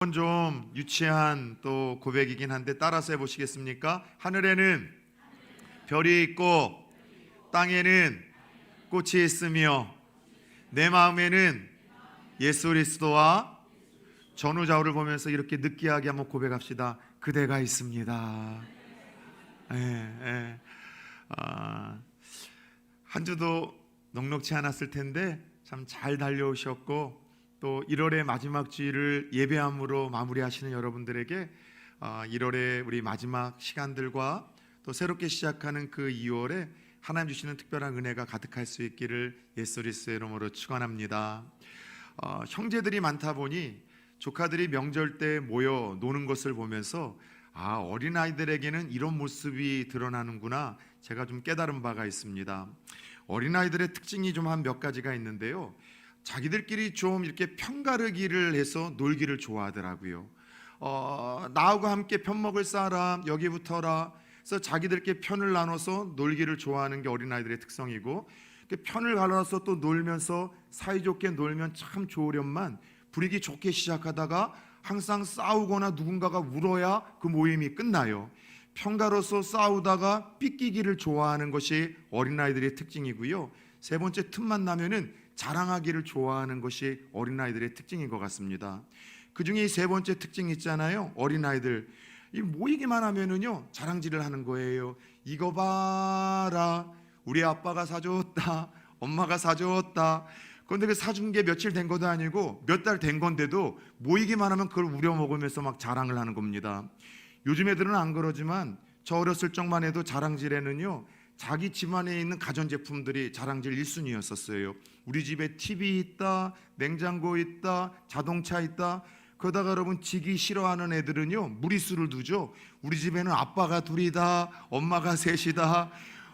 좀 유치한 또 고백이긴 한데 따라서 해보시겠습니까? 하늘에는 별이 있고 땅에는 꽃이 있으며 내 마음에는 예수 그리스도와 전우좌우를 보면서 이렇게 느끼하게 한번 고백합시다. 그대가 있습니다. 예, 예. 한 주도 넉넉지 않았을 텐데 참 잘 달려오셨고 또 1월의 마지막 주일을 예배함으로 마무리하시는 여러분들에게 1월의 우리 마지막 시간들과 또 새롭게 시작하는 그 2월에 하나님 주시는 특별한 은혜가 가득할 수 있기를 예수 그리스도의 이름으로 축원합니다. 형제들이 많다 보니 조카들이 명절 때 모여 노는 것을 보면서 어린아이들에게는 이런 모습이 드러나는구나 제가 좀 깨달은 바가 있습니다. 어린아이들의 특징이 좀 한 몇 가지가 있는데요, 자기들끼리 좀 이렇게 편가르기를 해서 놀기를 좋아하더라고요. 나하고 함께 편 먹을 사람 여기 붙어라. 그래서 자기들끼리 편을 나눠서 놀기를 좋아하는 게 어린아이들의 특성이고, 편을 갈라서 또 놀면서 사이좋게 놀면 참 좋으련만 분위기 좋게 시작하다가 항상 싸우거나 누군가가 울어야 그 모임이 끝나요. 편가로서 싸우다가 삐끼기를 좋아하는 것이 어린아이들의 특징이고요. 세 번째, 틈만 나면은 자랑하기를 좋아하는 것이 어린아이들의 특징인 것 같습니다. 그 중에 세 번째 특징이 있잖아요. 어린아이들 이 모이기만 하면은요 자랑질을 하는 거예요. 이거 봐라, 우리 아빠가 사줬다, 엄마가 사줬다. 그런데 그 사준 게 며칠 된 것도 아니고 몇 달 된 건데도 모이기만 하면 그걸 우려먹으면서 막 자랑을 하는 겁니다. 요즘 애들은 안 그러지만 저 어렸을 적만 해도 자랑질에는요 자기 집안에 있는 가전제품들이 자랑질 1순위였었어요. 우리 집에 TV 있다, 냉장고 있다, 자동차 있다. 그러다가 여러분 지기 싫어하는 애들은요 무리수를 두죠. 우리 집에는 아빠가 둘이다, 엄마가 셋이다.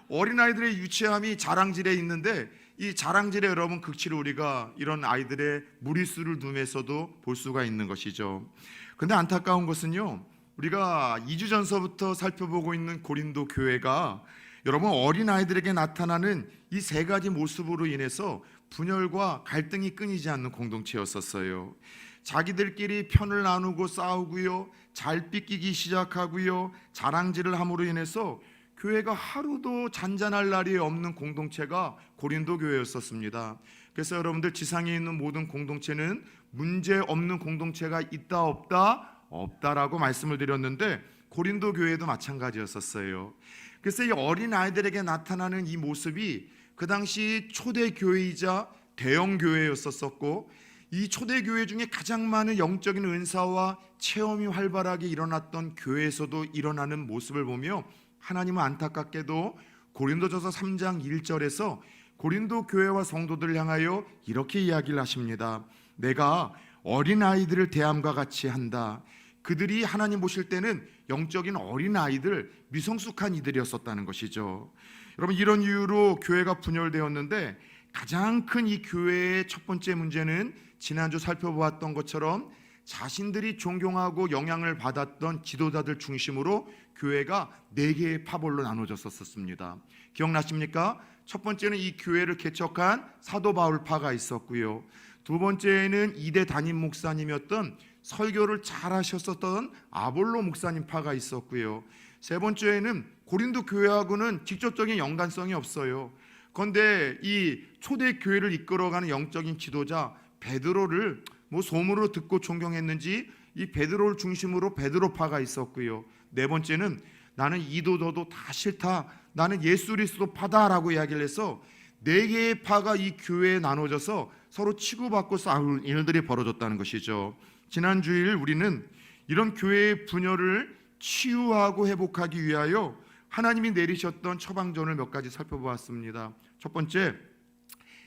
어린아이들의 유치함이 자랑질에 있는데 이 자랑질에 여러분 극치를 우리가 이런 아이들의 무리수를 두면서도 볼 수가 있는 것이죠. 근데 안타까운 것은요, 우리가 2주 전서부터 살펴보고 있는 고린도 교회가 여러분 어린아이들에게 나타나는 이 세 가지 모습으로 인해서 분열과 갈등이 끊이지 않는 공동체였었어요. 자기들끼리 편을 나누고 싸우고요, 잘 삐끼기 시작하고요, 자랑질을 함으로 인해서 교회가 하루도 잔잔할 날이 없는 공동체가 고린도 교회였었습니다. 그래서 여러분들 지상에 있는 모든 공동체는 문제 없는 공동체가 있다 없다? 없다라고 말씀을 드렸는데 고린도 교회도 마찬가지였었어요. 그래서 이 어린아이들에게 나타나는 이 모습이 그 당시 초대교회이자 대형교회였었고, 이 초대교회 중에 가장 많은 영적인 은사와 체험이 활발하게 일어났던 교회에서도 일어나는 모습을 보며 하나님은 안타깝게도 고린도전서 3장 1절에서 고린도 교회와 성도들을 향하여 이렇게 이야기를 하십니다. 내가 어린아이들을 대함과 같이 한다. 그들이 하나님 보실 때는 영적인 어린아이들, 미성숙한 이들이었었다는 것이죠. 여러분, 이런 이유로 교회가 분열되었는데 가장 큰 이 교회의 첫 번째 문제는 지난주 살펴보았던 것처럼 자신들이 존경하고 영향을 받았던 지도자들 중심으로 교회가 4개의 파벌로 나눠졌었습니다. 기억나십니까? 첫 번째는 이 교회를 개척한 사도 바울파가 있었고요. 두 번째는 2대 담임 목사님이었던 설교를 잘 하셨었던 아볼로 목사님파가 있었고요. 세 번째에는 고린도 교회하고는 직접적인 연관성이 없어요. 그런데 이 초대 교회를 이끌어가는 영적인 지도자 베드로를 소문으로 듣고 존경했는지 이 베드로를 중심으로 베드로파가 있었고요. 네 번째는 나는 이도 저도 다 싫다, 나는 예수 그리스도파다라고 이야기를 해서 4개의 파가 이 교회에 나눠져서 서로 치고받고 싸울 일들이 벌어졌다는 것이죠. 지난 주일 우리는 이런 교회의 분열을 치유하고 회복하기 위하여 하나님이 내리셨던 처방전을 몇 가지 살펴보았습니다. 첫 번째,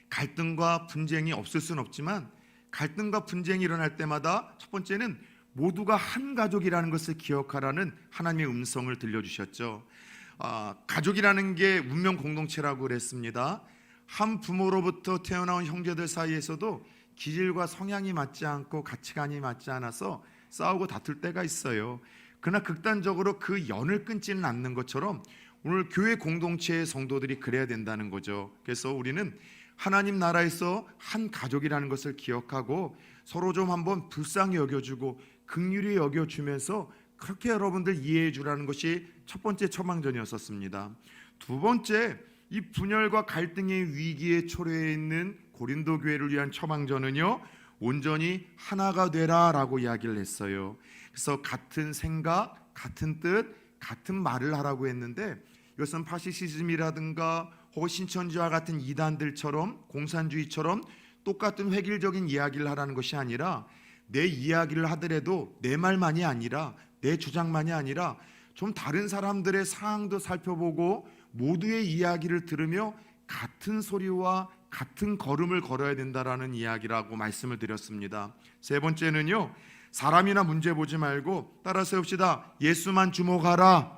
갈등과 분쟁이 없을 수는 없지만 갈등과 분쟁이 일어날 때마다 첫 번째는 모두가 한 가족이라는 것을 기억하라는 하나님의 음성을 들려주셨죠. 가족이라는 게 운명 공동체라고 그랬습니다. 한 부모로부터 태어나온 형제들 사이에서도 기질과 성향이 맞지 않고 가치관이 맞지 않아서 싸우고 다툴 때가 있어요. 그러나 극단적으로 그 연을 끊지는 않는 것처럼 오늘 교회 공동체의 성도들이 그래야 된다는 거죠. 그래서 우리는 하나님 나라에서 한 가족이라는 것을 기억하고 서로 좀 한번 불쌍히 여겨주고 긍휼히 여겨주면서 그렇게 여러분들 이해해 주라는 것이 첫 번째 처방전이었었습니다. 두 번째, 이 분열과 갈등의 위기에 초래해 있는 고린도 교회를 위한 처방전은요, 온전히 하나가 되라라고 이야기를 했어요. 그래서 같은 생각, 같은 뜻, 같은 말을 하라고 했는데, 이것은 파시시즘이라든가 혹은 신천지와 같은 이단들처럼 공산주의처럼 똑같은 획일적인 이야기를 하라는 것이 아니라, 내 이야기를 하더라도 내 말만이 아니라, 내 주장만이 아니라 좀 다른 사람들의 상황도 살펴보고 모두의 이야기를 들으며 같은 소리와 같은 걸음을 걸어야 된다라는 이야기라고 말씀을 드렸습니다. 세 번째는요, 사람이나 문제 보지 말고 따라 세웁시다. 예수만 주목하라.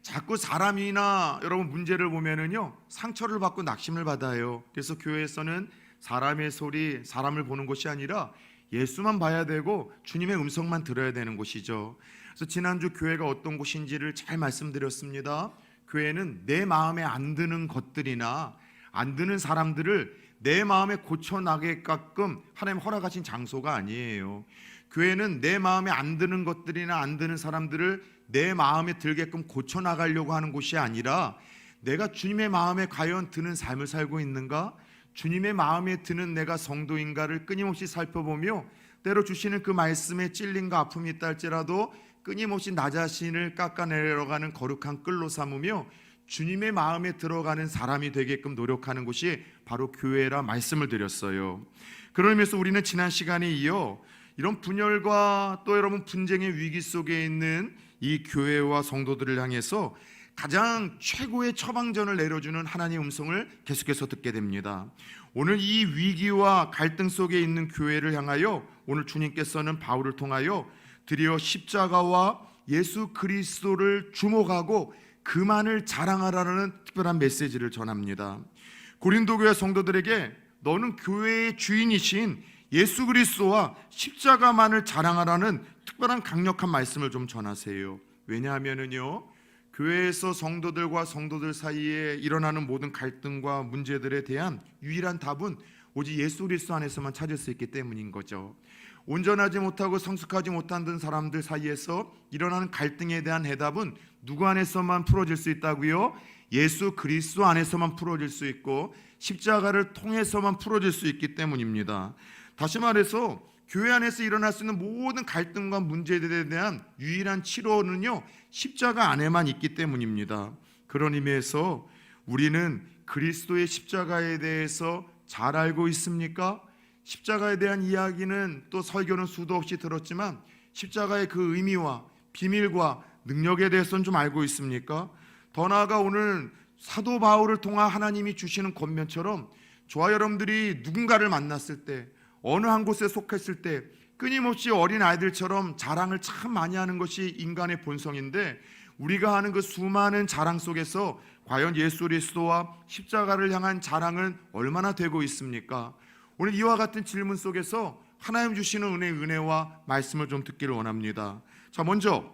자꾸 사람이나 여러분 문제를 보면은요, 상처를 받고 낙심을 받아요. 그래서 교회에서는 사람의 소리, 사람을 보는 것이 아니라 예수만 봐야 되고 주님의 음성만 들어야 되는 곳이죠. 그래서 지난주 교회가 어떤 곳인지를 잘 말씀드렸습니다. 교회는 내 마음에 안 드는 것들이나 안 드는 사람들을 내 마음에 고쳐나게끔 하나님 허락하신 장소가 아니에요. 교회는 내 마음에 안 드는 것들이나 안 드는 사람들을 내 마음에 들게끔 고쳐나가려고 하는 곳이 아니라, 내가 주님의 마음에 과연 드는 삶을 살고 있는가, 주님의 마음에 드는 내가 성도인가를 끊임없이 살펴보며, 때로 주시는 그 말씀에 찔림과 아픔이 있다 할지라도 끊임없이 나 자신을 깎아내려가는 거룩한 끌로 삼으며 주님의 마음에 들어가는 사람이 되게끔 노력하는 곳이 바로 교회라 말씀을 드렸어요. 그런 의미에서 우리는 지난 시간에 이어 이런 분열과 또 여러분 분쟁의 위기 속에 있는 이 교회와 성도들을 향해서 가장 최고의 처방전을 내려주는 하나님의 음성을 계속해서 듣게 됩니다. 오늘 이 위기와 갈등 속에 있는 교회를 향하여 오늘 주님께서는 바울을 통하여 드디어 십자가와 예수 그리스도를 주목하고 그만을 자랑하라는 특별한 메시지를 전합니다. 고린도 교회 성도들에게 너는 교회의 주인이신 예수 그리스도와 십자가만을 자랑하라는 특별한 강력한 말씀을 좀 전하세요. 왜냐하면은요, 교회에서 성도들과 성도들 사이에 일어나는 모든 갈등과 문제들에 대한 유일한 답은 오직 예수 그리스도 안에서만 찾을 수 있기 때문인 거죠. 온전하지 못하고 성숙하지 못한 사람들 사이에서 일어나는 갈등에 대한 해답은 누구 안에서만 풀어질 수 있다고요? 예수 그리스도 안에서만 풀어질 수 있고 십자가를 통해서만 풀어질 수 있기 때문입니다. 다시 말해서 교회 안에서 일어날 수 있는 모든 갈등과 문제들에 대한 유일한 치료는요, 십자가 안에만 있기 때문입니다. 그런 의미에서 우리는 그리스도의 십자가에 대해서 잘 알고 있습니까? 십자가에 대한 이야기는 또 설교는 수도 없이 들었지만 십자가의 그 의미와 비밀과 능력에 대해서는 좀 알고 있습니까? 더 나아가 오늘 사도 바울을 통한 하나님이 주시는 권면처럼 저와 여러분들이 누군가를 만났을 때, 어느 한 곳에 속했을 때 끊임없이 어린 아이들처럼 자랑을 참 많이 하는 것이 인간의 본성인데, 우리가 하는 그 수많은 자랑 속에서 과연 예수 그리스도와 십자가를 향한 자랑은 얼마나 되고 있습니까? 오늘 이와 같은 질문 속에서 하나님 주시는 은혜와 말씀을 좀 듣기를 원합니다. 자, 먼저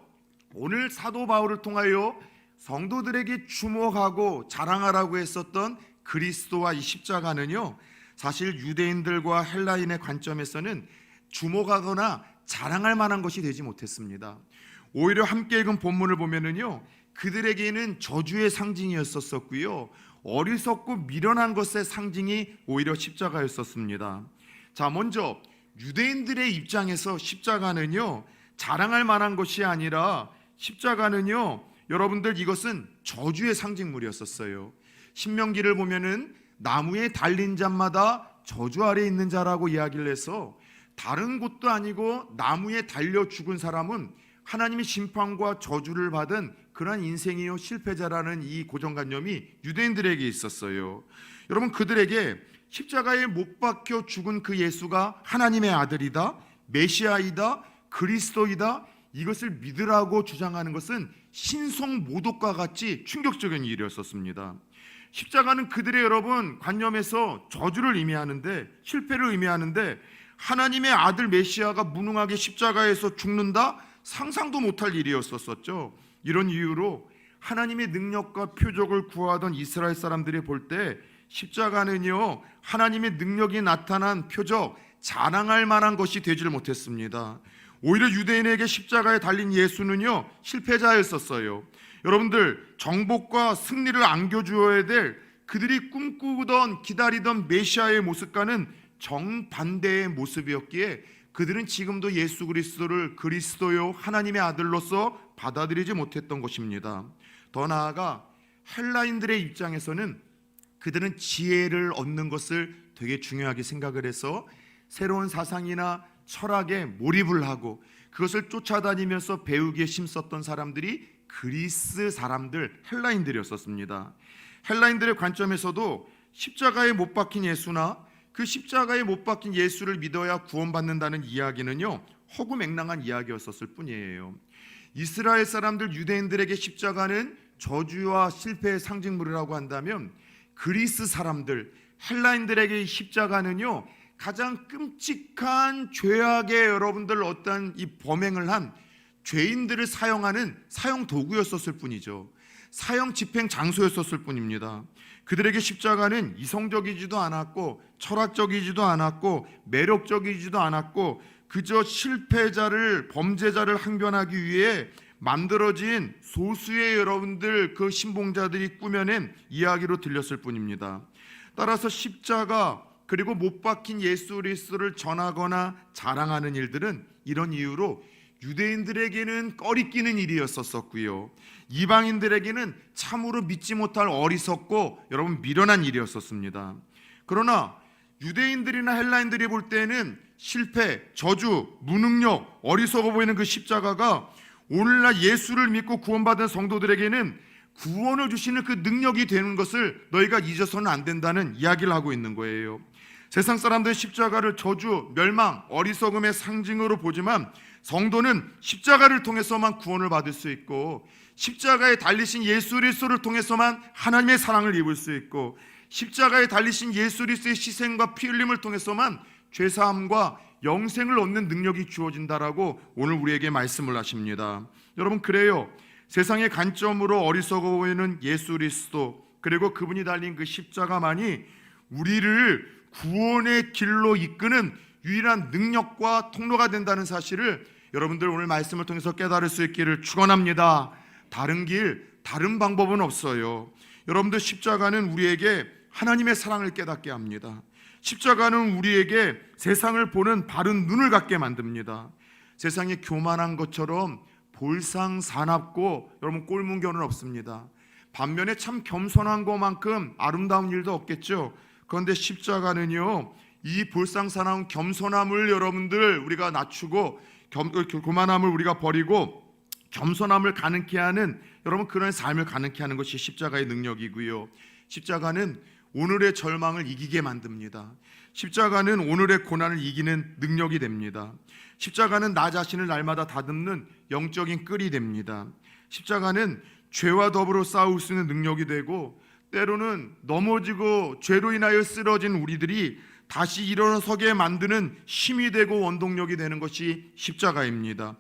오늘 사도 바울을 통하여 성도들에게 주목하고 자랑하라고 했었던 그리스도와 이 십자가는요, 사실 유대인들과 헬라인의 관점에서는 주목하거나 자랑할 만한 것이 되지 못했습니다. 오히려 함께 읽은 본문을 보면은요, 그들에게는 저주의 상징이었었고요, 어리석고 미련한 것의 상징이 오히려 십자가였었습니다. 자, 먼저 유대인들의 입장에서 십자가는요, 자랑할 만한 것이 아니라 십자가는요, 여러분들 이것은 저주의 상징물이었었어요. 신명기를 보면은 나무에 달린 자마다 저주 아래 있는 자라고 이야기를 해서, 다른 곳도 아니고 나무에 달려 죽은 사람은 하나님의 심판과 저주를 받은 그러한 인생이요 실패자라는 이 고정관념이 유대인들에게 있었어요. 여러분, 그들에게 십자가에 못 박혀 죽은 그 예수가 하나님의 아들이다, 메시아이다, 그리스도이다, 이것을 믿으라고 주장하는 것은 신성 모독과 같이 충격적인 일이었었습니다. 십자가는 그들의 여러분 관념에서 저주를 의미하는데, 실패를 의미하는데, 하나님의 아들 메시아가 무능하게 십자가에서 죽는다? 상상도 못할 일이었었죠. 이런 이유로 하나님의 능력과 표적을 구하던 이스라엘 사람들이 볼 때 십자가는요, 하나님의 능력이 나타난 표적, 자랑할 만한 것이 되지를 못했습니다. 오히려 유대인에게 십자가에 달린 예수는요, 실패자였었어요. 여러분들, 정복과 승리를 안겨주어야 될 그들이 꿈꾸던 기다리던 메시아의 모습과는 정반대의 모습이었기에 그들은 지금도 예수 그리스도를 그리스도요 하나님의 아들로서 받아들이지 못했던 것입니다. 더 나아가 헬라인들의 입장에서는 그들은 지혜를 얻는 것을 되게 중요하게 생각을 해서 새로운 사상이나 철학에 몰입을 하고 그것을 쫓아다니면서 배우기에 힘썼던 사람들이 그리스 사람들, 헬라인들이었었습니다. 헬라인들의 관점에서도 십자가에 못 박힌 예수나 그 십자가에 못 박힌 예수를 믿어야 구원받는다는 이야기는요, 허구맹랑한 이야기였었을 뿐이에요. 이스라엘 사람들, 유대인들에게 십자가는 저주와 실패의 상징물이라고 한다면 그리스 사람들, 헬라인들에게 십자가는요, 가장 끔찍한 죄악의 여러분들 어떤 이 범행을 한 죄인들을 사용하는 사용 도구였었을 뿐이죠. 사형 집행 장소였었을 뿐입니다. 그들에게 십자가는 이성적이지도 않았고 철학적이지도 않았고 매력적이지도 않았고 그저 실패자를, 범죄자를 항변하기 위해 만들어진 소수의 여러분들 그 신봉자들이 꾸며낸 이야기로 들렸을 뿐입니다. 따라서 십자가 그리고 못 박힌 예수 그리스도를 전하거나 자랑하는 일들은 이런 이유로 유대인들에게는 꺼리끼는 일이었었고요, 이방인들에게는 참으로 믿지 못할 어리석고 여러분 미련한 일이었었습니다. 그러나 유대인들이나 헬라인들이 볼 때는 실패, 저주, 무능력, 어리석어 보이는 그 십자가가 오늘날 예수를 믿고 구원받은 성도들에게는 구원을 주시는 그 능력이 되는 것을 너희가 잊어서는 안 된다는 이야기를 하고 있는 거예요. 세상 사람들은 십자가를 저주, 멸망, 어리석음의 상징으로 보지만 성도는 십자가를 통해서만 구원을 받을 수 있고 십자가에 달리신 예수 그리스도를 통해서만 하나님의 사랑을 입을 수 있고 십자가에 달리신 예수 그리스도의 희생과 피 흘림을 통해서만 죄사함과 영생을 얻는 능력이 주어진다라고 오늘 우리에게 말씀을 하십니다. 여러분, 그래요. 세상의 관점으로 어리석어 보이는 예수 그리스도 그리고 그분이 달린 그 십자가만이 우리를 구원의 길로 이끄는 유일한 능력과 통로가 된다는 사실을 여러분들 오늘 말씀을 통해서 깨달을 수 있기를 축원합니다. 다른 길, 다른 방법은 없어요. 여러분들, 십자가는 우리에게 하나님의 사랑을 깨닫게 합니다. 십자가는 우리에게 세상을 보는 바른 눈을 갖게 만듭니다. 세상이 교만한 것처럼 볼상사납고 여러분 꼴문견은 없습니다. 반면에 참 겸손한 것만큼 아름다운 일도 없겠죠. 그런데 십자가는요, 이 볼상사나운 겸손함을 여러분들 우리가 낮추고 교만함을 우리가 버리고 겸손함을 가능케 하는 여러분 그런 삶을 가능케 하는 것이 십자가의 능력이고요. 십자가는 오늘의 절망을 이기게 만듭니다. 십자가는 오늘의 고난을 이기는 능력이 됩니다. 십자가는 나 자신을 날마다 다듬는 영적인 끈이 됩니다. 십자가는 죄와 더불어 싸울 수 있는 능력이 되고 때로는 넘어지고 죄로 인하여 쓰러진 우리들이 다시 일어서게 만드는 힘이 되고 원동력이 되는 것이 십자가입니다.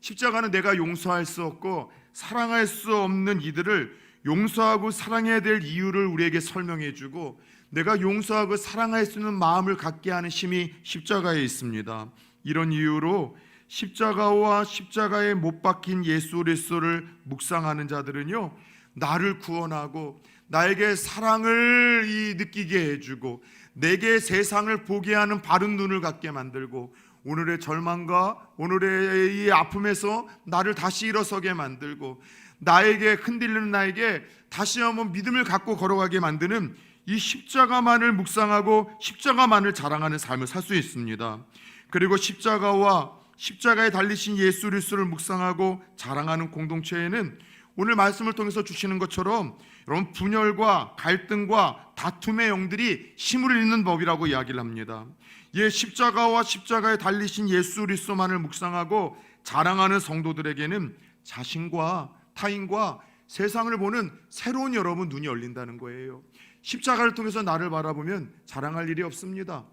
십자가는 내가 용서할 수 없고 사랑할 수 없는 이들을 용서하고 사랑해야 될 이유를 우리에게 설명해 주고 내가 용서하고 사랑할 수 있는 마음을 갖게 하는 힘이 십자가에 있습니다. 이런 이유로 십자가와 십자가에 못 박힌 예수 그리스도를 묵상하는 자들은요, 나를 구원하고 나에게 사랑을 느끼게 해주고 내게 세상을 보게 하는 바른 눈을 갖게 만들고 오늘의 절망과 오늘의 이 아픔에서 나를 다시 일어서게 만들고 나에게 흔들리는 나에게 다시 한번 믿음을 갖고 걸어가게 만드는 이 십자가만을 묵상하고 십자가만을 자랑하는 삶을 살 수 있습니다. 그리고 십자가와 십자가에 달리신 예수 그리스도를 묵상하고 자랑하는 공동체에는 오늘 말씀을 통해서 주시는 것처럼 여러분 분열과 갈등과 다툼의 영들이 힘을 잃는 법이라고 이야기를 합니다. 십자가와 십자가에 달리신 예수 그리스도만을 묵상하고 자랑하는 성도들에게는 자신과 타인과 세상을 보는 새로운 여러분 눈이 열린다는 거예요. 십자가를 통해서 나를 바라보면 자랑할 일이 없습니다.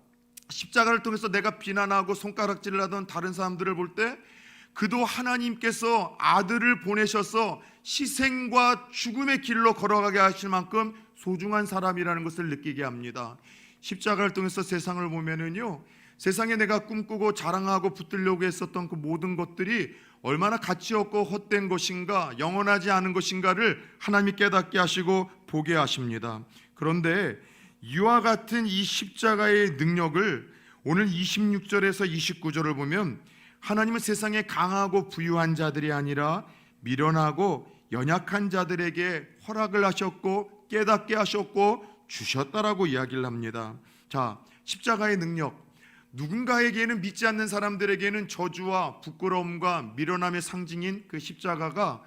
십자가를 통해서 내가 비난하고 손가락질을 하던 다른 사람들을 볼 때 그도 하나님께서 아들을 보내셔서 희생과 죽음의 길로 걸어가게 하실 만큼 소중한 사람이라는 것을 느끼게 합니다. 십자가를 통해서 세상을 보면은요, 세상에 내가 꿈꾸고 자랑하고 붙들려고 했었던 그 모든 것들이 얼마나 가치 없고 헛된 것인가, 영원하지 않은 것인가를 하나님이 깨닫게 하시고 보게 하십니다. 그런데 이와 같은 이 십자가의 능력을 오늘 26절에서 29절을 보면 하나님은 세상에 강하고 부유한 자들이 아니라 미련하고 연약한 자들에게 허락을 하셨고 깨닫게 하셨고 주셨다라고 이야기를 합니다. 자, 십자가의 능력, 누군가에게는, 믿지 않는 사람들에게는 저주와 부끄러움과 미련함의 상징인 그 십자가가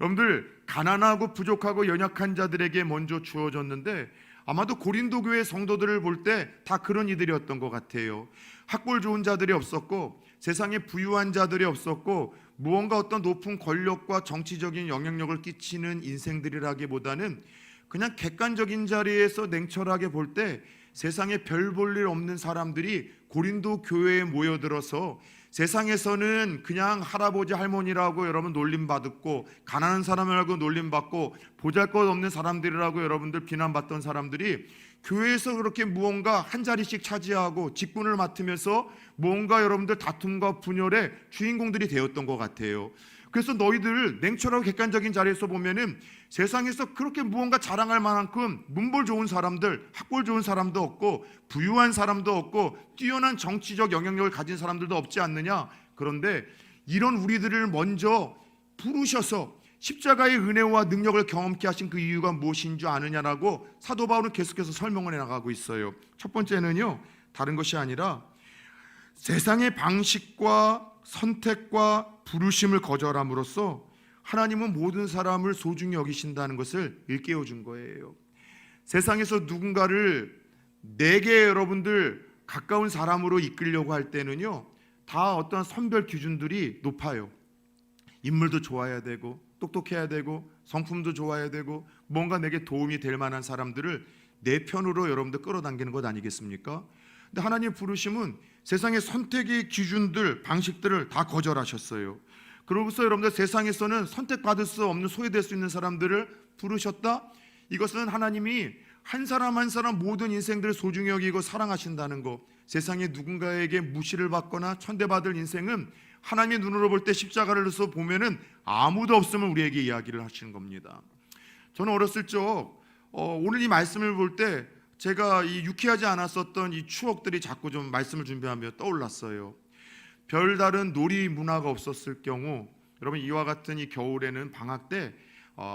여러분들 가난하고 부족하고 연약한 자들에게 먼저 주어졌는데, 아마도 고린도 교회 성도들을 볼 때 다 그런 이들이었던 것 같아요. 학벌 좋은 자들이 없었고 세상에 부유한 자들이 없었고 무언가 어떤 높은 권력과 정치적인 영향력을 끼치는 인생들이라기보다는 그냥 객관적인 자리에서 냉철하게 볼 때 세상에 별 볼 일 없는 사람들이 고린도 교회에 모여들어서 세상에서는 그냥 할아버지 할머니라고 여러분 놀림받았고, 가난한 사람이라고 놀림받고 보잘것없는 사람들이라고 여러분들 비난받던 사람들이 교회에서 그렇게 무언가 한 자리씩 차지하고 직분을 맡으면서 무언가 여러분들 다툼과 분열의 주인공들이 되었던 것 같아요. 그래서 너희들 냉철하고 객관적인 자리에서 보면은 세상에서 그렇게 무언가 자랑할 만큼 문벌 좋은 사람들, 학벌 좋은 사람도 없고 부유한 사람도 없고 뛰어난 정치적 영향력을 가진 사람들도 없지 않느냐. 그런데 이런 우리들을 먼저 부르셔서 십자가의 은혜와 능력을 경험케 하신 그 이유가 무엇인 줄 아느냐라고 사도 바울은 계속해서 설명을 해나가고 있어요. 첫 번째는요, 다른 것이 아니라 세상의 방식과 선택과 부르심을 거절함으로써 하나님은 모든 사람을 소중히 여기신다는 것을 일깨워 준 거예요. 세상에서 누군가를 내게 여러분들 가까운 사람으로 이끌려고 할 때는요, 다 어떤 선별 기준들이 높아요. 인물도 좋아야 되고 똑똑해야 되고 성품도 좋아야 되고 뭔가 내게 도움이 될 만한 사람들을 내 편으로 여러분들 끌어당기는 것 아니겠습니까? 근데 하나님의 부르심은 세상의 선택의 기준들, 방식들을 다 거절하셨어요. 그러고서 여러분들 세상에서는 선택받을 수 없는, 소외될 수 있는 사람들을 부르셨다? 이것은 하나님이 한 사람 한 사람 모든 인생들을 소중히 여기고 사랑하신다는 것, 세상에 누군가에게 무시를 받거나 천대받을 인생은 하나님의 눈으로 볼 때 십자가를 들어서 보면은 아무도 없으면 우리에게 이야기를 하시는 겁니다. 저는 어렸을 적 오늘 이 말씀을 볼 때 제가 이 유쾌하지 않았었던 이 추억들이 자꾸 좀 말씀을 준비하며 떠올랐어요. 별다른 놀이 문화가 없었을 경우, 여러분 이와 같은 이 겨울에는 방학 때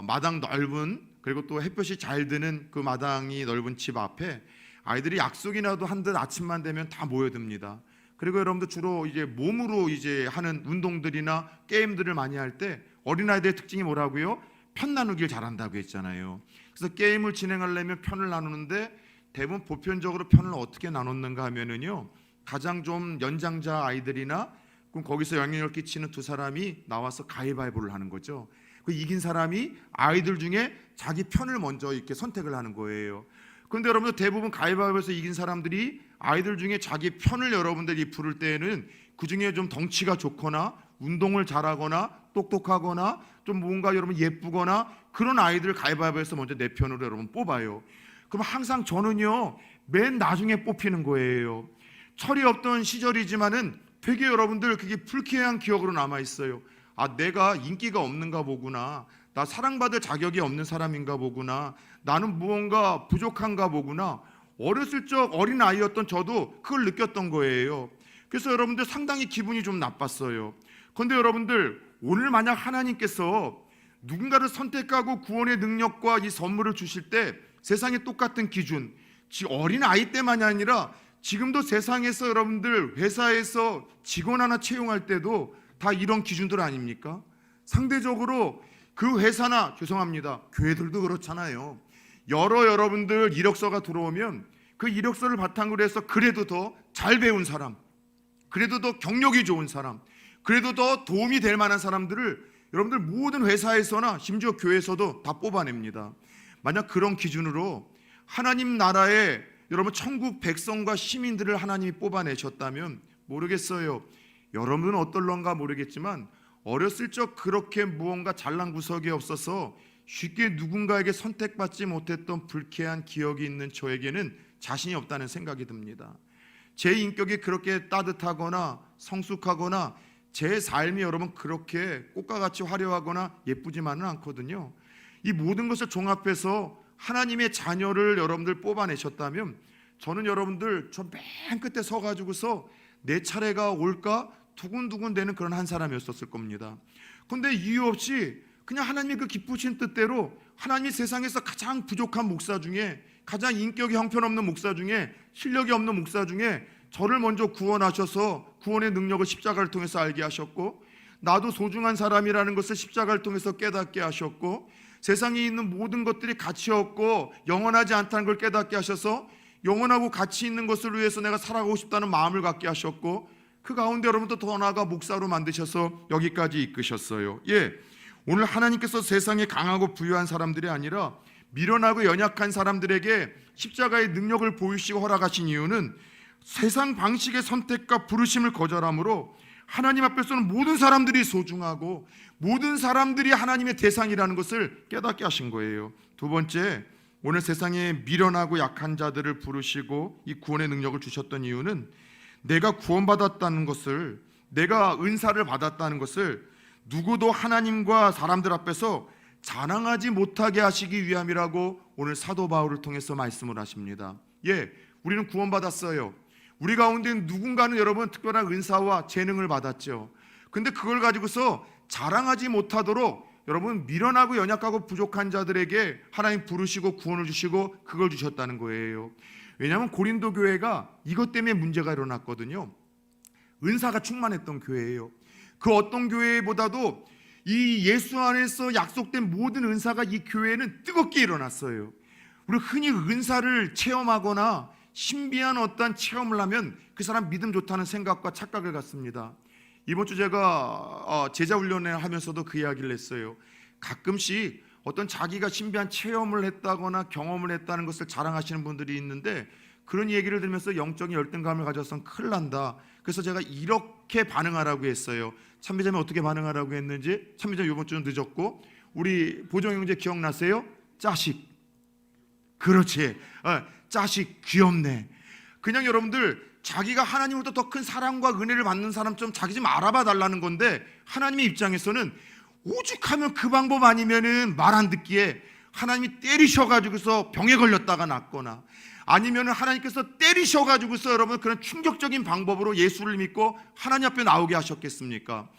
마당 넓은, 그리고 또 햇볕이 잘 드는 그 마당이 넓은 집 앞에 아이들이 약속이라도 한 듯 아침만 되면 다 모여듭니다. 그리고 여러분들 주로 이제 몸으로 이제 하는 운동들이나 게임들을 많이 할 때 어린아이들의 특징이 뭐라고요? 편 나누기를 잘한다고 했잖아요. 그래서 게임을 진행하려면 편을 나누는데 대부분 보편적으로 편을 어떻게 나눴는가 하면은요, 가장 좀 연장자 아이들이나 그럼 거기서 영향력을 끼치는 두 사람이 나와서 가위바위보를 하는 거죠. 그 이긴 사람이 아이들 중에 자기 편을 먼저 이렇게 선택을 하는 거예요. 그런데 여러분들 대부분 가위바위보에서 이긴 사람들이 아이들 중에 자기 편을 여러분들이 부를 때에는 그 중에 좀 덩치가 좋거나 운동을 잘하거나 똑똑하거나 좀 뭔가 여러분 예쁘거나 그런 아이들 가위바위보에서 먼저 내 편으로 여러분 뽑아요. 그럼 항상 저는요 맨 나중에 뽑히는 거예요. 철이 없던 시절이지만은 되게 여러분들 그게 불쾌한 기억으로 남아 있어요. 아, 내가 인기가 없는가 보구나. 나 사랑받을 자격이 없는 사람인가 보구나. 나는 무언가 부족한가 보구나. 어렸을 적 어린 아이였던 저도 그걸 느꼈던 거예요. 그래서 여러분들 상당히 기분이 좀 나빴어요. 그런데 여러분들 오늘 만약 하나님께서 누군가를 선택하고 구원의 능력과 이 선물을 주실 때 세상에 똑같은 기준, 어린 아이 때만이 아니라 지금도 세상에서 여러분들 회사에서 직원 하나 채용할 때도 다 이런 기준들 아닙니까? 상대적으로 그 회사나, 죄송합니다, 교회들도 그렇잖아요. 여러분들 이력서가 들어오면 그 이력서를 바탕으로 해서 그래도 더 잘 배운 사람, 그래도 더 경력이 좋은 사람, 그래도 더 도움이 될 만한 사람들을 여러분들 모든 회사에서나 심지어 교회에서도 다 뽑아냅니다. 만약 그런 기준으로 하나님 나라에 여러분 천국 백성과 시민들을 하나님이 뽑아내셨다면 모르겠어요. 여러분은 어떨런가 모르겠지만 어렸을 적 그렇게 무언가 잘난 구석이 없어서 쉽게 누군가에게 선택받지 못했던 불쾌한 기억이 있는 저에게는 자신이 없다는 생각이 듭니다. 제 인격이 그렇게 따뜻하거나 성숙하거나 제 삶이 여러분 그렇게 꽃과 같이 화려하거나 예쁘지만은 않거든요. 이 모든 것을 종합해서 하나님의 자녀를 여러분들 뽑아내셨다면 저는 여러분들 저 맨 끝에 서가지고서 내 차례가 올까 두근두근 되는 그런 한 사람이었을 겁니다. 그런데 이유 없이 그냥 하나님의 그 기쁘신 뜻대로 하나님이 세상에서 가장 부족한 목사 중에, 가장 인격이 형편없는 목사 중에, 실력이 없는 목사 중에 저를 먼저 구원하셔서 구원의 능력을 십자가를 통해서 알게 하셨고, 나도 소중한 사람이라는 것을 십자가를 통해서 깨닫게 하셨고, 세상에 있는 모든 것들이 가치 없고 영원하지 않다는 걸 깨닫게 하셔서 영원하고 가치 있는 것을 위해서 내가 살아가고 싶다는 마음을 갖게 하셨고, 그 가운데 여러분도 더 나아가 목사로 만드셔서 여기까지 이끄셨어요. 오늘 하나님께서 세상에 강하고 부유한 사람들이 아니라 미련하고 연약한 사람들에게 십자가의 능력을 보이시고 허락하신 이유는 세상 방식의 선택과 부르심을 거절함으로 하나님 앞에서는 모든 사람들이 소중하고 모든 사람들이 하나님의 대상이라는 것을 깨닫게 하신 거예요. 두 번째, 오늘 세상에 미련하고 약한 자들을 부르시고 이 구원의 능력을 주셨던 이유는 내가 구원받았다는 것을, 내가 은사를 받았다는 것을 누구도 하나님과 사람들 앞에서 자랑하지 못하게 하시기 위함이라고 오늘 사도 바울을 통해서 말씀을 하십니다. 우리는 구원받았어요. 우리 가운데 누군가는 여러분 특별한 은사와 재능을 받았죠. 근데 그걸 가지고서 자랑하지 못하도록 여러분 미련하고 연약하고 부족한 자들에게 하나님 부르시고 구원을 주시고 그걸 주셨다는 거예요. 왜냐하면 고린도 교회가 이것 때문에 문제가 일어났거든요. 은사가 충만했던 교회예요. 그 어떤 교회보다도 이 예수 안에서 약속된 모든 은사가 이 교회에는 뜨겁게 일어났어요. 우리 흔히 은사를 체험하거나 신비한 어떤 체험을 하면 그 사람 믿음 좋다는 생각과 착각을 갖습니다. 이번 주 제가 제자 훈련을 하면서도 그 이야기를 했어요. 가끔씩 어떤 자기가 신비한 체험을 했다거나 경험을 했다는 것을 자랑하시는 분들이 있는데, 그런 얘기를 들으면서 영적인 열등감을 가져서는 큰일 난다. 그래서 제가 이렇게 반응하라고 했어요. 참비자매 어떻게 반응하라고 했는지, 참비자매 이번 주는 늦었고, 우리 보정 형제 기억나세요? 자식. 그렇지. 자식 귀엽네. 그냥 여러분들 자기가 하나님으로부터 더 큰 사랑과 은혜를 받는 사람 좀 자기 좀 알아봐 달라는 건데, 하나님의 입장에서는 오죽하면 그 방법 아니면은 말 안 듣기에 하나님이 때리셔가지고서 병에 걸렸다가 낫거나, 아니면은 하나님께서 때리셔가지고서 여러분 그런 충격적인 방법으로 예수를 믿고 하나님 앞에 나오게 하셨겠습니까?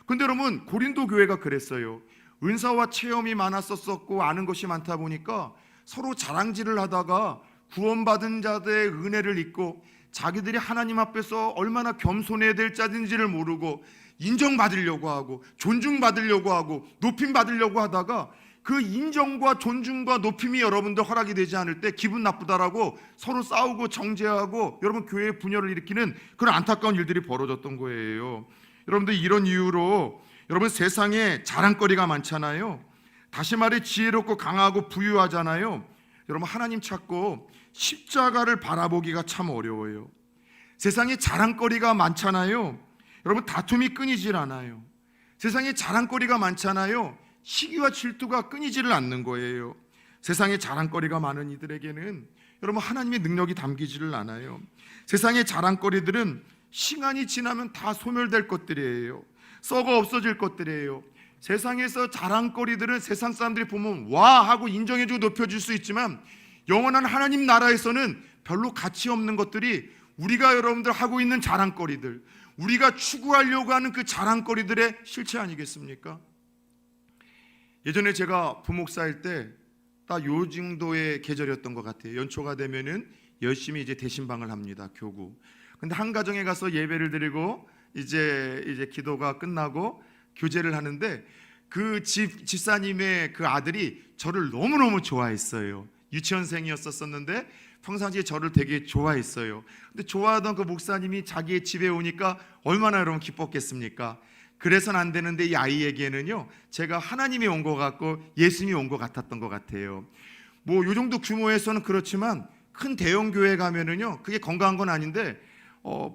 근데 여러분 고린도 교회가 그랬어요. 은사와 체험이 많았었고 아는 것이 많다 보니까 서로 자랑질을 하다가 구원받은 자들의 은혜를 잊고 자기들이 하나님 앞에서 얼마나 겸손해야 될 자인지를 모르고 인정받으려고 하고 존중받으려고 하고 높임받으려고 하다가 그 인정과 존중과 높임이 여러분들 허락이 되지 않을 때 기분 나쁘다라고 서로 싸우고 정죄하고 여러분 교회의 분열을 일으키는 그런 안타까운 일들이 벌어졌던 거예요. 여러분들 이런 이유로 여러분 세상에 자랑거리가 많잖아요. 다시 말해 지혜롭고 강하고 부유하잖아요. 여러분 하나님 찾고 십자가를 바라보기가 참 어려워요. 세상에 자랑거리가 많잖아요. 여러분 다툼이 끊이질 않아요. 세상에 자랑거리가 많잖아요. 시기와 질투가 끊이지를 않는 거예요. 세상에 자랑거리가 많은 이들에게는 여러분 하나님의 능력이 담기지를 않아요. 세상의 자랑거리들은 시간이 지나면 다 소멸될 것들이에요. 썩어 없어질 것들이에요. 세상에서 자랑거리들은 세상 사람들이 보면 와 하고 인정해주고 높여줄 수 있지만 영원한 하나님 나라에서는 별로 가치 없는 것들이 우리가 여러분들 하고 있는 자랑거리들, 우리가 추구하려고 하는 그 자랑거리들의 실체 아니겠습니까? 예전에 제가 부목사일 때 딱 요 정도의 계절이었던 것 같아요. 연초가 되면은 열심히 이제 대신방을 합니다. 교구. 근데 한 가정에 가서 예배를 드리고 이제 기도가 끝나고 교제를 하는데 그 집사님의 그 아들이 저를 너무너무 좋아했어요. 유치원생이었었는데 평상시에 저를 되게 좋아했어요. 근데 좋아하던 그 목사님이 자기의 집에 오니까 얼마나 여러분 기뻤겠습니까? 그래서는 안 되는데 이 아이에게는요 제가 하나님이 온 것 같고 예수님이 온 것 같았던 것 같아요. 뭐 요 정도 규모에서는 그렇지만 큰 대형 교회 가면은요 그게 건강한 건 아닌데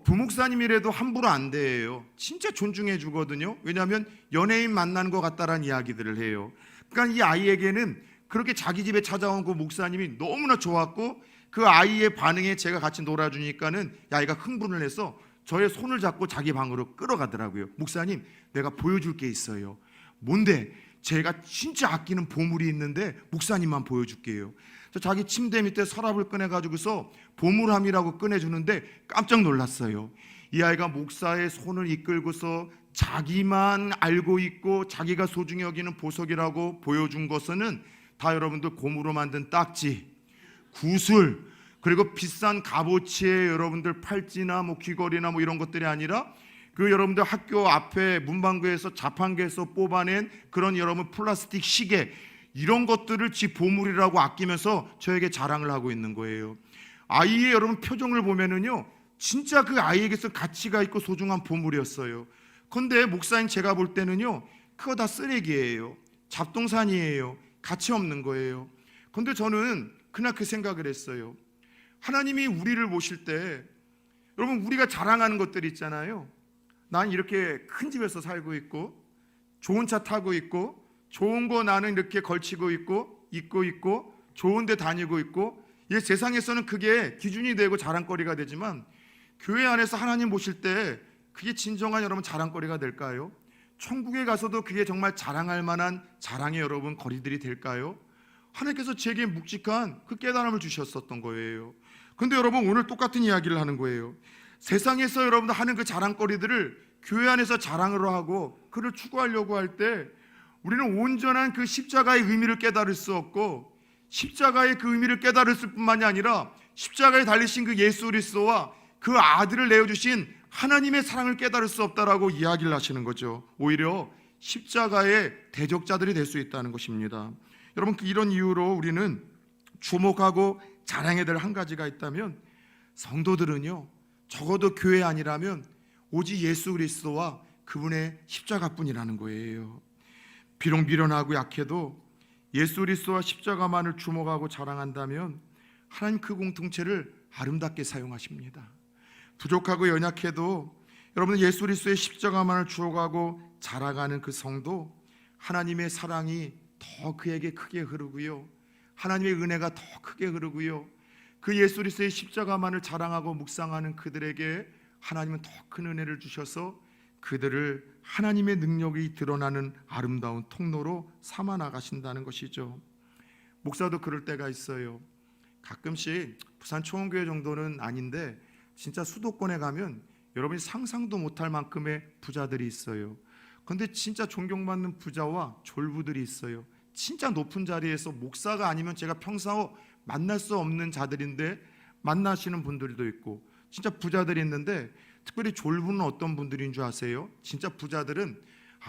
부목사님이라도 함부로 안 돼요. 진짜 존중해 주거든요. 왜냐하면 연예인 만나는 것 같다라는 이야기들을 해요. 그러니까 이 아이에게는 그렇게 자기 집에 찾아온 그 목사님이 너무나 좋았고 그 아이의 반응에 제가 같이 놀아주니까는 아이가 흥분을 해서 저의 손을 잡고 자기 방으로 끌어가더라고요. 목사님, 내가 보여줄 게 있어요. 뭔데? 제가 진짜 아끼는 보물이 있는데 목사님만 보여줄게요. 자기 침대 밑에 서랍을 꺼내가지고서 보물함이라고 꺼내주는데 깜짝 놀랐어요. 이 아이가 목사의 손을 이끌고서 자기만 알고 있고 자기가 소중히 여기는 보석이라고 보여준 것은 다 여러분들 고무로 만든 딱지, 구슬, 그리고 비싼 값어치의 여러분들 팔찌나 뭐 귀걸이나 뭐 이런 것들이 아니라 그 여러분들 학교 앞에 문방구에서 자판기에서 뽑아낸 그런 여러분 플라스틱 시계, 이런 것들을 지 보물이라고 아끼면서 저에게 자랑을 하고 있는 거예요. 아이의 여러분 표정을 보면은요, 진짜 그 아이에게서 가치가 있고 소중한 보물이었어요. 근데 목사님 제가 볼 때는요, 그거 다 쓰레기예요. 잡동사니예요. 가치 없는 거예요. 근데 저는 그날 그 생각을 했어요. 하나님이 우리를 보실 때 여러분, 우리가 자랑하는 것들이 있잖아요. 난 이렇게 큰 집에서 살고 있고 좋은 차 타고 있고 좋은 거 나는 이렇게 걸치고 있고 입고 있고 좋은 데 다니고 있고, 이 세상에서는 그게 기준이 되고 자랑거리가 되지만 교회 안에서 하나님 보실 때 그게 진정한 여러분 자랑거리가 될까요? 천국에 가서도 그게 정말 자랑할 만한 자랑의 여러분 거리들이 될까요? 하나님께서 제게 묵직한 그 깨달음을 주셨었던 거예요. 근데 여러분, 오늘 똑같은 이야기를 하는 거예요. 세상에서 여러분들 하는 그 자랑거리들을 교회 안에서 자랑으로 하고 그를 추구하려고 할 때 우리는 온전한 그 십자가의 의미를 깨달을 수 없고, 십자가의 그 의미를 깨달을 뿐만이 아니라 십자가에 달리신 그 예수 그리스도와 그 아들을 내어주신 하나님의 사랑을 깨달을 수 없다라고 이야기를 하시는 거죠. 오히려 십자가의 대적자들이 될 수 있다는 것입니다. 여러분, 이런 이유로 우리는 주목하고 자랑해야 될 한 가지가 있다면, 성도들은요, 적어도 교회 아니라면 오직 예수 그리스도와 그분의 십자가뿐이라는 거예요. 비록 미련하고 약해도 예수 그리스도와 십자가만을 주목하고 자랑한다면 하나님 그 공동체를 아름답게 사용하십니다. 부족하고 연약해도 여러분, 예수 그리스도의 십자가만을 주목하고 자랑하는 그 성도, 하나님의 사랑이 더 그에게 크게 흐르고요, 하나님의 은혜가 더 크게 흐르고요, 그 예수 그리스도의 십자가만을 자랑하고 묵상하는 그들에게 하나님은 더 큰 은혜를 주셔서 그들을 하나님의 능력이 드러나는 아름다운 통로로 삼아 나가신다는 것이죠. 목사도 그럴 때가 있어요. 가끔씩 부산 초원교회 정도는 아닌데 진짜 수도권에 가면 여러분이 상상도 못할 만큼의 부자들이 있어요. 근데 진짜 존경받는 부자와 졸부들이 있어요. 진짜 높은 자리에서 목사가 아니면 제가 평소 만날 수 없는 자들인데 만나시는 분들도 있고, 진짜 부자들이 있는데 특별히 졸부는 어떤 분들인 줄 아세요? 진짜 부자들은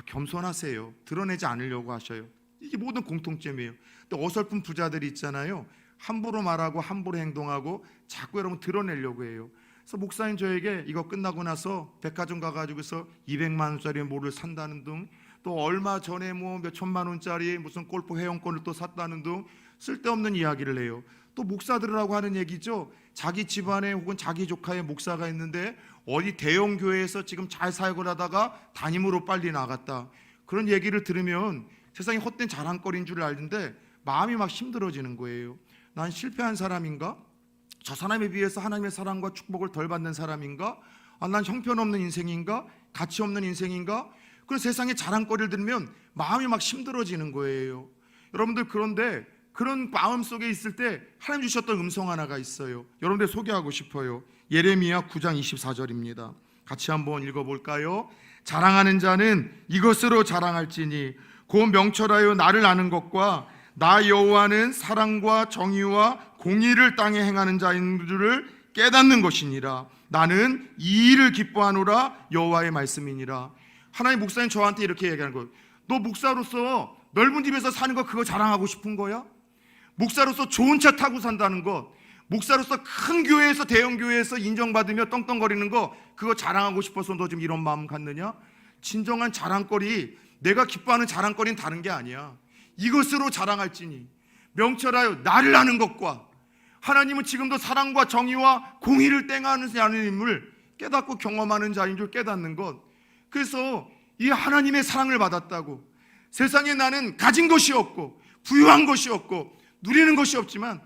겸손하세요. 드러내지 않으려고 하셔요. 이게 모든 공통점이에요. 근데 어설픈 부자들이 있잖아요. 함부로 말하고 함부로 행동하고 자꾸 여러분 드러내려고 해요. 그래서 목사님 저에게 이거 끝나고 나서 백화점 가가지고서 200만 원짜리 뭐를 산다는 등, 또 얼마 전에 뭐 몇 천만 원짜리 무슨 골프 회원권을 또 샀다는 등 쓸데없는 이야기를 해요. 또 목사들이라고 하는 얘기죠. 자기 집안에 혹은 자기 조카의 목사가 있는데 어디 대형 교회에서 지금 잘 사역을 하다가 담임으로 빨리 나갔다, 그런 얘기를 들으면 세상에 헛된 자랑거리인 줄 알는데 마음이 막 힘들어지는 거예요. 난 실패한 사람인가? 저 사람에 비해서 하나님의 사랑과 축복을 덜 받는 사람인가? 난 형편없는 인생인가? 가치 없는 인생인가? 그런 세상의 자랑거리를 들으면 마음이 막 힘들어지는 거예요. 여러분들, 그런데 그런 마음 속에 있을 때 하나님 주셨던 음성 하나가 있어요. 여러분들 소개하고 싶어요. 예레미야 9장 24절입니다. 같이 한번 읽어볼까요? 자랑하는 자는 이것으로 자랑할지니 곧 명철하여 나를 아는 것과 나 여호와는 사랑과 정의와 공의를 땅에 행하는 자인 줄을 깨닫는 것이니라. 나는 이 일을 기뻐하노라. 여호와의 말씀이니라. 하나님, 목사님 저한테 이렇게 얘기하는 거예요. 너 목사로서 넓은 집에서 사는 거 그거 자랑하고 싶은 거야? 목사로서 좋은 차 타고 산다는 것, 목사로서 큰 교회에서 대형 교회에서 인정받으며 떵떵거리는 거 그거 자랑하고 싶어서 너 지금 이런 마음 갖느냐? 진정한 자랑거리, 내가 기뻐하는 자랑거리는 다른 게 아니야. 이것으로 자랑할지니 명철하여 나를 아는 것과, 하나님은 지금도 사랑과 정의와 공의를 땡하는 하나님을 깨닫고 경험하는 자인 줄 깨닫는 것. 그래서 이 하나님의 사랑을 받았다고, 세상에 나는 가진 것이 없고 부유한 것이 없고 누리는 것이 없지만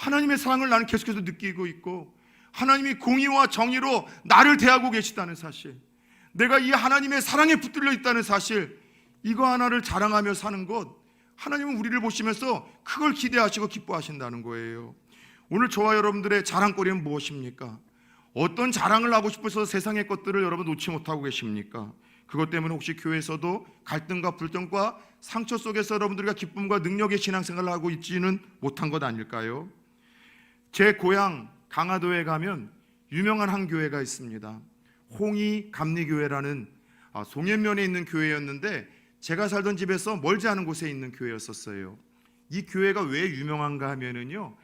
하나님의 사랑을 나는 계속해서 느끼고 있고 하나님이 공의와 정의로 나를 대하고 계시다는 사실, 내가 이 하나님의 사랑에 붙들려 있다는 사실, 이거 하나를 자랑하며 사는 것, 하나님은 우리를 보시면서 그걸 기대하시고 기뻐하신다는 거예요. 오늘 저와 여러분들의 자랑거리는 무엇입니까? 어떤 자랑을 하고 싶어서 세상의 것들을 여러분 놓지 못하고 계십니까? 그것 때문에 혹시 교회에서도 갈등과 불평과 상처 속에서 여러분들과 기쁨과 능력의 신앙생활을 하고 있지는 못한 것 아닐까요? 제 고향 강화도에 가면 유명한 한 교회가 있습니다. 홍이 감리교회라는 송현면에 있는 교회였는데 제가 살던 집에서 멀지 않은 곳에 있는 교회였었어요. 이 교회가 왜 유명한가 하면은요,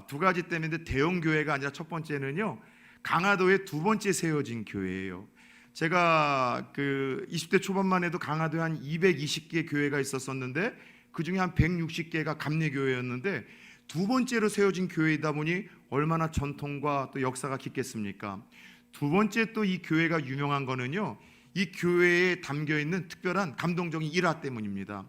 두 가지 때문에 대형 교회가 아니라 첫 번째는요, 강화도에 두 번째 세워진 교회예요. 제가 20대 초반만 해도 강화도에 한 220개 교회가 있었었는데 그 중에 한 160개가 감리교회였는데 두 번째로 세워진 교회이다 보니 얼마나 전통과 또 역사가 깊겠습니까? 두 번째 또 이 교회가 유명한 거는요, 이 교회에 담겨있는 특별한 감동적인 일화 때문입니다.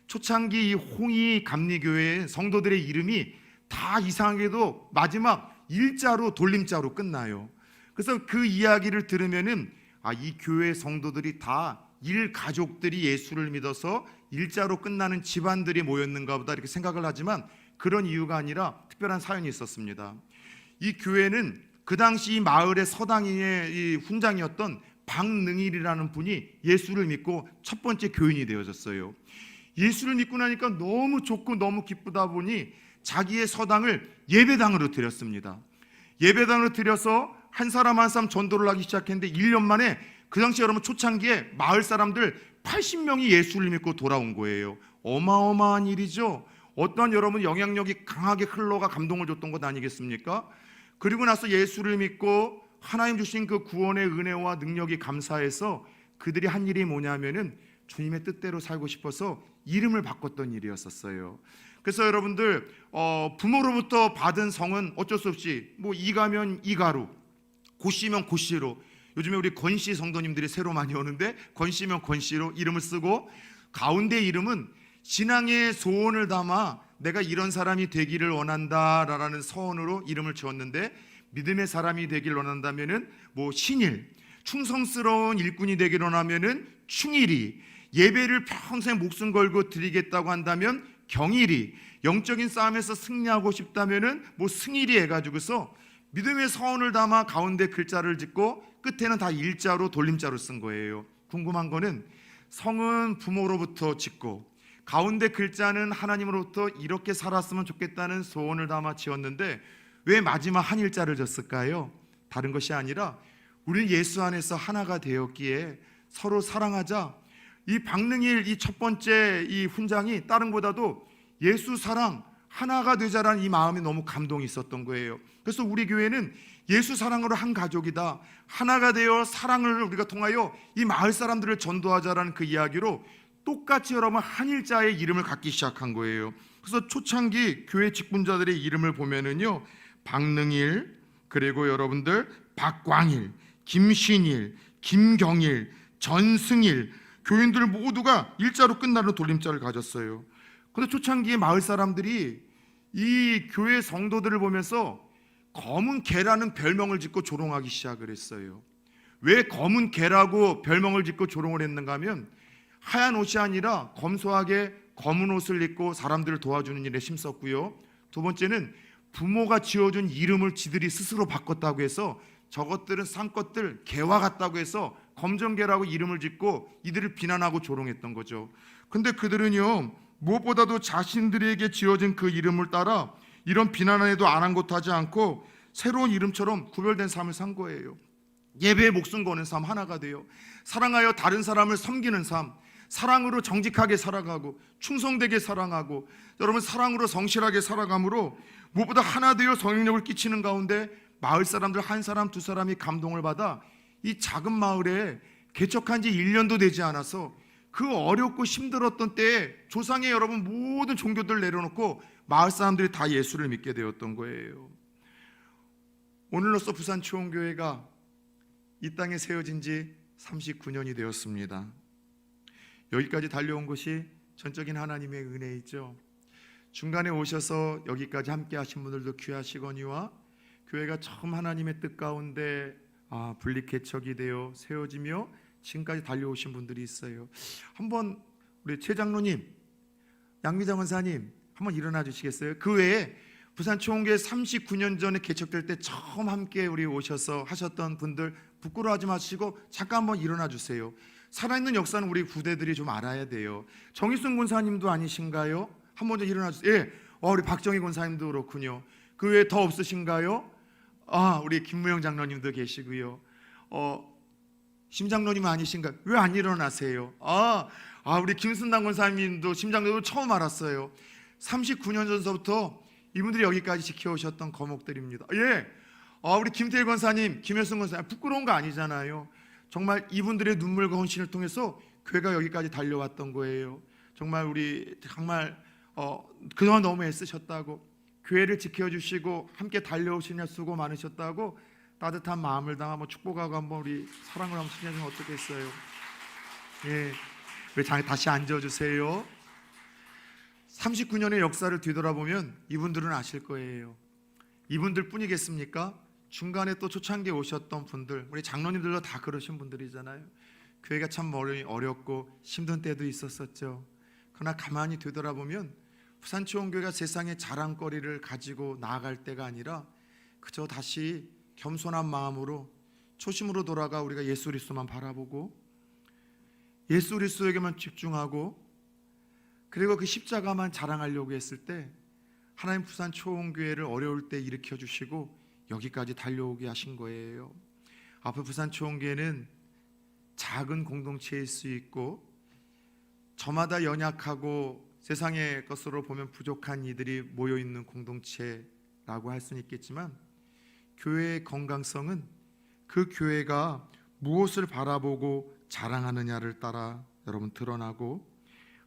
초창기 이 홍이 감리교회의 성도들의 이름이 다 이상하게도 마지막 일자로 돌림자로 끝나요. 그래서 그 이야기를 들으면은 이 교회 성도들이 다 일가족들이 예수를 믿어서 일자로 끝나는 집안들이 모였는가 보다 이렇게 생각을 하지만 그런 이유가 아니라 특별한 사연이 있었습니다. 이 교회는 그 당시 이 마을의 서당의 이 훈장이었던 박능일이라는 분이 예수를 믿고 첫 번째 교인이 되어졌어요. 예수를 믿고 나니까 너무 좋고 너무 기쁘다 보니 자기의 서당을 예배당으로 드렸습니다. 예배당으로 드려서 한 사람 한 사람 전도를 하기 시작했는데 1년 만에 그 당시 여러분 초창기에 마을 사람들 80명이 예수를 믿고 돌아온 거예요. 어마어마한 일이죠. 어떠한 여러분 영향력이 강하게 흘러가 감동을 줬던 것 아니겠습니까? 그리고 나서 예수를 믿고 하나님 주신 그 구원의 은혜와 능력이 감사해서 그들이 한 일이 뭐냐면은 주님의 뜻대로 살고 싶어서 이름을 바꿨던 일이었었어요. 그래서 여러분들 부모로부터 받은 성은 어쩔 수 없이 뭐 이가면 이가로, 고씨면 고씨로, 요즘에 우리 권씨 성도님들이 새로 많이 오는데 권씨면 권씨로 이름을 쓰고, 가운데 이름은 신앙의 소원을 담아 내가 이런 사람이 되기를 원한다라는 서원으로 이름을 지었는데, 믿음의 사람이 되기를 원한다면은 뭐 신일, 충성스러운 일꾼이 되기를 원하면은 충일이, 예배를 평생 목숨 걸고 드리겠다고 한다면 경일이, 영적인 싸움에서 승리하고 싶다면은 뭐 승일이 해가지고서 믿음의 서원을 담아 가운데 글자를 짓고 끝에는 다 일자로 돌림자로 쓴 거예요. 궁금한 거는 성은 부모로부터 짓고 가운데 글자는 하나님으로부터 이렇게 살았으면 좋겠다는 소원을 담아 지었는데 왜 마지막 한 일자를 졌을까요? 다른 것이 아니라 우리는 예수 안에서 하나가 되었기에 서로 사랑하자. 이 박능일 이 첫 번째 이 훈장이 다른 보다도 예수 사랑 하나가 되자라는 이 마음이 너무 감동이 있었던 거예요. 그래서 우리 교회는 예수 사랑으로 한 가족이다, 하나가 되어 사랑을 우리가 통하여 이 마을 사람들을 전도하자라는 그 이야기로 똑같이 여러분 한일자의 이름을 갖기 시작한 거예요. 그래서 초창기 교회 직분자들의 이름을 보면은요, 박능일, 그리고 여러분들 박광일, 김신일, 김경일, 전승일, 교인들 모두가 일자로 끝나는 돌림자를 가졌어요. 그런데 초창기에 마을 사람들이 이 교회 성도들을 보면서 검은 개라는 별명을 짓고 조롱하기 시작을 했어요. 왜 검은 개라고 별명을 짓고 조롱을 했는가 하면 하얀 옷이 아니라 검소하게 검은 옷을 입고 사람들을 도와주는 일에 힘썼고요. 두 번째는 부모가 지어준 이름을 지들이 스스로 바꿨다고 해서 저것들은 산 것들 개와 같다고 해서 검정개라고 이름을 짓고 이들을 비난하고 조롱했던 거죠. 근데 그들은요, 무엇보다도 자신들에게 지어진 그 이름을 따라 이런 비난에도 아랑곳하지 않고 새로운 이름처럼 구별된 삶을 산 거예요. 예배에 목숨 거는 삶, 하나가 돼요. 사랑하여 다른 사람을 섬기는 삶, 사랑으로 정직하게 살아가고 충성되게 사랑하고 여러분 사랑으로 성실하게 살아감으로 무엇보다 하나 되어 성령력을 끼치는 가운데 마을 사람들 한 사람 두 사람이 감동을 받아 이 작은 마을에 개척한 지 1년도 되지 않아서 그 어렵고 힘들었던 때에 조상의 여러분 모든 종교들을 내려놓고 마을 사람들이 다 예수를 믿게 되었던 거예요. 오늘로써 부산초원교회가 이 땅에 세워진 지 39년이 되었습니다. 여기까지 달려온 것이 전적인 하나님의 은혜이죠. 중간에 오셔서 여기까지 함께 하신 분들도 귀하시거니와 교회가 처음 하나님의 뜻 가운데 분리개척이 되어 세워지며 지금까지 달려오신 분들이 있어요. 한번 우리 최 장로님, 양미장 원사님 한번 일어나 주시겠어요? 그 외에 부산 초원교회 39년 전에 개척될 때 처음 함께 우리 오셔서 하셨던 분들 부끄러워하지 마시고 잠깐 한번 일어나 주세요. 살아있는 역사는 우리 부대들이 좀 알아야 돼요. 정희순 권사님도 아니신가요? 한번 좀 일어나 주세요. 예, 우리 박정희 권사님도 그렇군요. 그 외에 더 없으신가요? 우리 김무영 장로님도 계시고요. 심장로님 아니신가요? 왜 안 일어나세요? 우리 김순남 권사님도 심장로님 처음 알았어요. 39년 전서부터 이분들이 여기까지 지켜오셨던 거목들입니다. 예, 우리 김태일 권사님, 김효승 권사님 부끄러운 거 아니잖아요. 정말 이분들의 눈물과 헌신을 통해서 교회가 여기까지 달려왔던 거예요. 정말 우리 그동안 너무 애쓰셨다고, 교회를 지켜주시고 함께 달려오시냐 수고 많으셨다고 따뜻한 마음을 담아 축복하고 한번 우리 사랑을 한번 신뢰하면 어떻겠어요? 예, 왜 다시 앉아주세요. 39년의 역사를 뒤돌아보면 이분들은 아실 거예요. 이분들 뿐이겠습니까? 중간에 또 초창기에 오셨던 분들, 우리 장로님들도 다 그러신 분들이잖아요. 교회가 참 어렵고 힘든 때도 있었었죠. 그러나 가만히 되돌아보면 부산초원교회가 세상의 자랑거리를 가지고 나아갈 때가 아니라 그저 다시 겸손한 마음으로 초심으로 돌아가 우리가 예수 그리스도만 바라보고 예수 그리스도에게만 집중하고 그리고 그 십자가만 자랑하려고 했을 때 하나님 부산초원교회를 어려울 때 일으켜 주시고 여기까지 달려오게 하신 거예요. 앞으로 부산초원교회는 작은 공동체일 수 있고 저마다 연약하고 세상의 것으로 보면 부족한 이들이 모여있는 공동체라고 할 수는 있겠지만 교회의 건강성은 그 교회가 무엇을 바라보고 자랑하느냐를 따라 여러분 드러나고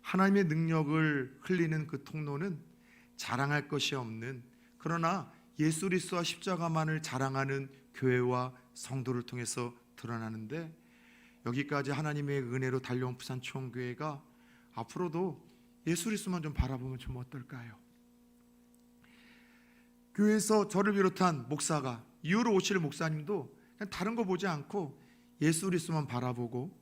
하나님의 능력을 흘리는 그 통로는 자랑할 것이 없는, 그러나 예수 그리스도와 십자가만을 자랑하는 교회와 성도를 통해서 드러나는데, 여기까지 하나님의 은혜로 달려온 부산초원교회가 앞으로도 예수 그리스도만 좀 바라보면 좀 어떨까요? 교회에서 저를 비롯한 목사가, 이후로 오실 목사님도 그냥 다른 거 보지 않고 예수 그리스도만 바라보고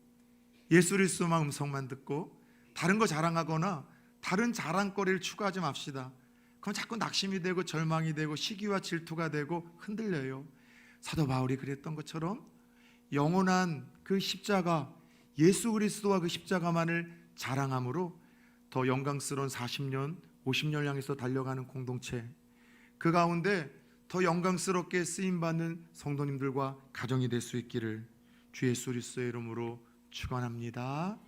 예수 그리스도만 음성만 듣고 다른 거 자랑하거나 다른 자랑거리를 추구하지 맙시다. 그럼 자꾸 낙심이 되고 절망이 되고 시기와 질투가 되고 흔들려요. 사도 바울이 그랬던 것처럼 영원한 그 십자가, 예수 그리스도와 그 십자가만을 자랑함으로 더 영광스러운 40년, 50년 향해서 달려가는 공동체, 그 가운데 더 영광스럽게 쓰임받는 성도님들과 가정이 될 수 있기를 주 예수 그리스도의 이름으로 축원합니다.